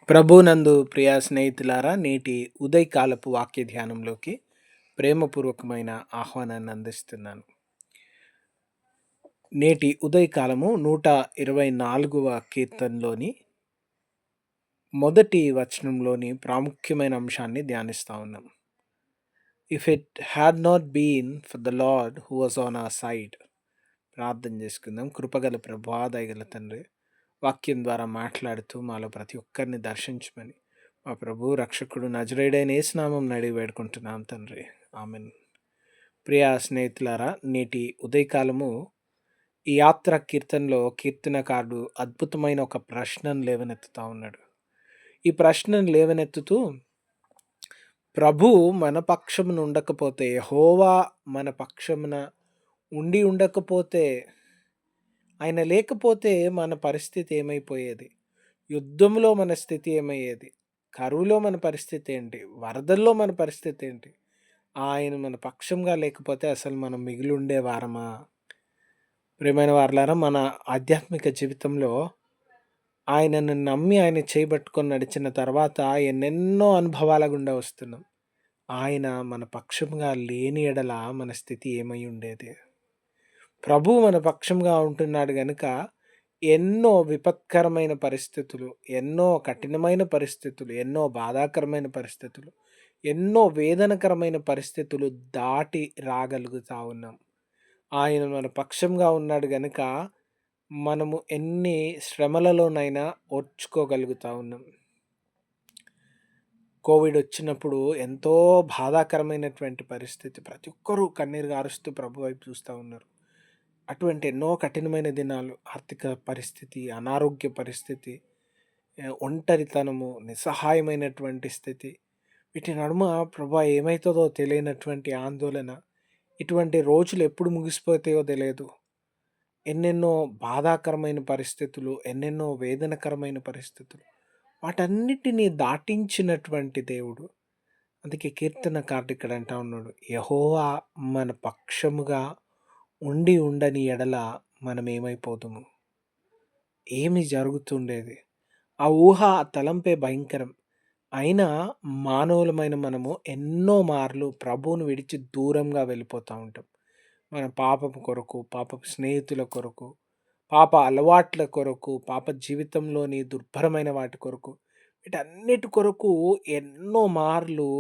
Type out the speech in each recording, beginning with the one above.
ప్రభునందు ప్రియ స్నేహితులారా, నేటి ఉదయకాలపు వాక్య ధ్యానంలోకి ప్రేమపూర్వకమైన ఆహ్వానాన్ని అందిస్తున్నాను. నేటి ఉదయకాలము 124వ కీర్తనలోని మొదటి వచనంలోని ప్రాముఖ్యమైన అంశాన్ని ధ్యానిస్తా ఉన్నాం. If it had not been for the Lord who was on our side. ప్రార్థన చేసుకుందాం. కృపగల ప్రభువా, దయగల తండ్రి, వాక్యం ద్వారా మాట్లాడుతూ మాలో ప్రతి ఒక్కరిని దర్శించమని మా ప్రభు రక్షకుడు నజరేయుడైన యేసు నామమున అడిగి వేడుకుంటున్నాం తండ్రి. ఆమెన్. ప్రియా స్నేహితులారా, నేటి ఉదయకాలము ఈ యాత్ర కీర్తనలో కీర్తనకారుడు అద్భుతమైన ఒక ప్రశ్నను లేవనెత్తుతా ఉన్నాడు. ఈ ప్రశ్నను లేవనెత్తుతూ, ప్రభు మన పక్షమున ఉండకపోతే, యెహోవా మన పక్షమున ఉండి ఉండకపోతే, ఆయన లేకపోతే మన పరిస్థితి ఏమైపోయేది? యుద్ధంలో మన స్థితి ఏమయ్యేది? కరువులో మన పరిస్థితి ఏంటి? వరదల్లో మన పరిస్థితి ఏంటి? ఆయన మన పక్షంగా లేకపోతే అసలు మనం మిగిలి ఉండేవారమా? ప్రియమైన వారలారా, మన ఆధ్యాత్మిక జీవితంలో ఆయనను నమ్మి ఆయన చేయబట్టుకొని నడిచిన తర్వాత ఎన్నెన్నో అనుభవాల గుండా వస్తున్నాం. ఆయన మన పక్షంగా లేని ఎడల మన స్థితి ఏమై ఉండేది? ప్రభువు మన పక్షంగా ఉంటున్నాడు గనుక ఎన్నో విపత్కరమైన పరిస్థితులు, ఎన్నో కఠినమైన పరిస్థితులు, ఎన్నో బాధాకరమైన పరిస్థితులు, ఎన్నో వేదనకరమైన పరిస్థితులు దాటి రాగలుగుతా ఉన్నాం. ఆయన మన పక్షంగా ఉన్నాడు గనుక మనము ఎన్ని శ్రమలలోనైనా ఓర్చుకోగలుగుతా ఉన్నాం. కోవిడ్ వచ్చినప్పుడు ఎంతో బాధాకరమైనటువంటి పరిస్థితి. ప్రతి ఒక్కరూ కన్నీరు గారుస్తూ ప్రభు వైపు చూస్తూ ఉన్నారు. అటువంటి ఎన్నో కఠినమైన దినాలు, ఆర్థిక పరిస్థితి, అనారోగ్య పరిస్థితి, ఒంటరితనము, నిస్సహాయమైనటువంటి స్థితి, వీటి నడుమ ప్రభా ఏమవుతుందో తెలియనటువంటి ఆందోళన, ఇటువంటి రోజులు ఎప్పుడు ముగిసిపోతాయో తెలియదు. ఎన్నెన్నో బాధాకరమైన పరిస్థితులు, ఎన్నెన్నో వేదనకరమైన పరిస్థితులు, వాటన్నిటినీ దాటించినటువంటి దేవుడు. అందుకే కీర్తనకారుడు ఇక్కడ అంటా ఉన్నాడు, యెహోవా మన పక్షముగా ఉండి ఉండని ఎడల మనం ఏమైపోదుము? ఏమి జరుగుతుండేది? ఆ ఊహ, ఆ తలంపే భయంకరం. అయినా మానవులమైన మనము ఎన్నో మార్లు ప్రభువును విడిచి దూరంగా వెళ్ళిపోతూ ఉంటాం. మన పాపపు కొరకు, పాపపు స్నేహితుల కొరకు, పాప అలవాట్ల కొరకు, పాప జీవితంలోని దుర్భరమైన వాటి కొరకు, వీటన్నిటి కొరకు ఎన్నో మార్లు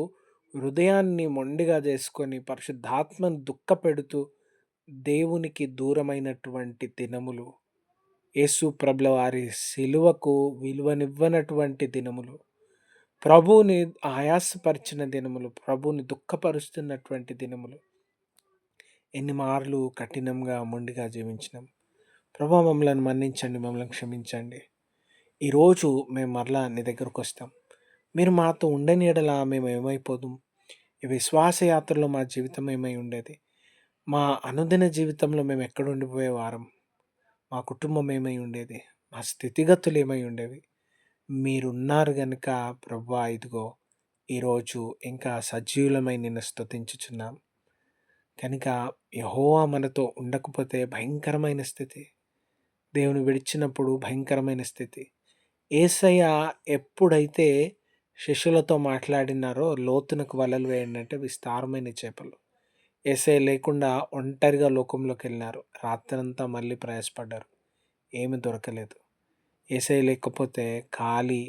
హృదయాన్ని మొండిగా చేసుకొని పరిశుద్ధాత్మను దుఃఖపెడుతూ దేవునికి దూరమైనటువంటి దినములు, యేసు ప్రభుల వారి సిలువకు విలువనివ్వనటువంటి దినములు, ప్రభువుని ఆయాసపరిచిన దినములు, ప్రభువుని దుఃఖపరుస్తున్నటువంటి దినములు, ఎన్ని మార్లు కఠినంగా మొండిగా జీవించినాం. ప్రభు మమ్మల్ని మన్నించండి, మమ్మల్ని క్షమించండి. ఈరోజు మేము మరలా నీ దగ్గరకు వస్తాం. మీరు మాతో ఉండని ఎడల మేము ఏమైపోదు? ఈ విశ్వాస యాత్రలో మా జీవితం ఏమై ఉండేది? మా అనుదిన జీవితంలో మేము ఎక్కడ ఉండిపోయేవారం? మా కుటుంబం ఏమై ఉండేది? మా స్థితిగతులు ఏమై ఉండేవి? మీరున్నారు గనుక ప్రభువా, ఇదిగో ఈరోజు ఇంకా సజీవులమై నిన్ను స్తుతించుచున్నాం. కనుక యెహోవా మనతో ఉండకపోతే భయంకరమైన స్థితి, దేవుని విడిచినప్పుడు భయంకరమైన స్థితి. యేసయ్య ఎప్పుడైతే శిష్యులతో మాట్లాడినారో, లోతునకు వలలు వేయండి అంటే విస్తారమైన చేపలు. యేసయ్య లేకుండా ఒంటరిగా లోకంలోకి వెళ్ళినారు. రాత్రంతా మళ్ళీ ప్రయాసపడ్డారు, ఏమి దొరకలేదు. యేసయ్య లేకపోతే ఖాళీ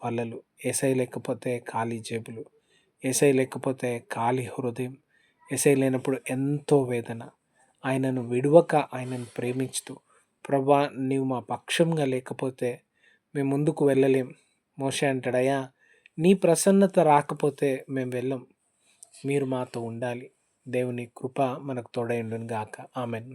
వలలు, యేసయ్య లేకపోతే ఖాళీ జేబులు, యేసయ్య లేకపోతే ఖాళీ హృదయం, యేసయ్య లేనప్పుడు ఎంతో వేదన. ఆయనను విడువక, ఆయనను ప్రేమించుతూ, ప్రభా నీవు మా పక్షంగా లేకపోతే మేము ముందుకు వెళ్ళలేం. మోషే అంటాడయ్యా, నీ ప్రసన్నత రాకపోతే మేము వెళ్ళం, మీరు మాతో ఉండాలి. దేవుని కృప మనకు తోడైండును గాక. ఆమెన్.